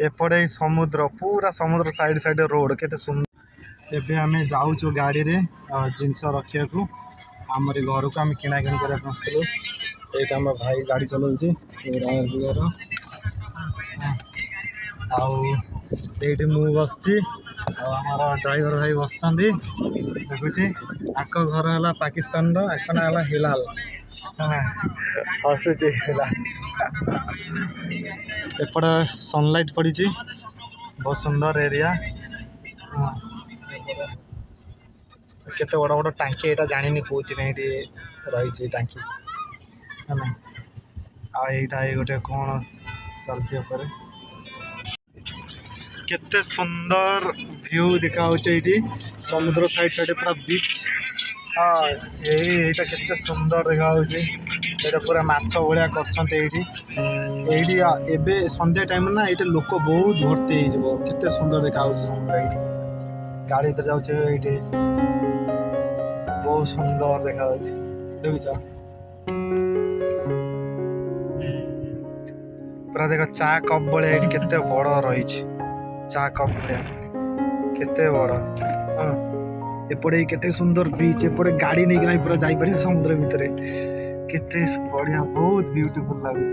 एपटे समुद्र पूरा समुद्र साइड साइड रोड केते सुंदर। एबे आमे जाऊँ गाड़ी रे जिनस रखिया को आमरी घर को आम किना किणी करने ये आम भाई गाड़ी चलाऊँचे आउटी मु बस ड्राइवर भाई बस देखुची आक घर है पाकिस्तान आक ना है हिलाल हसुची एपटे सनलाइट पड़ी बहुत सुंदर एरिया केते बड़ बड़ टांकी यहाँ जानी कौन रही टांकी है गोटे कौन चलती केते सुंदर व्यू देखा ये समुद्र साइड साइड पूरा बीच। हाँ यही केते सुंदर देखा ये पूरा माछ भाया कर संध्या टाइम ना ये लोक बहुत भर्ती होते सुंदर देखा समुद्र ये गाड़ी तो जाऊे बहुत सुंदर देखा देखुच पूरा देख चा कप भाया ये केते बड़ रही चा कप केते बड़ एपटे केते सुंदर बीच एपटे गाड़ी नहीं कि पूरा जापर समुद्र भितर केते बढ़िया बहुत ब्यूटीफुल लगुच।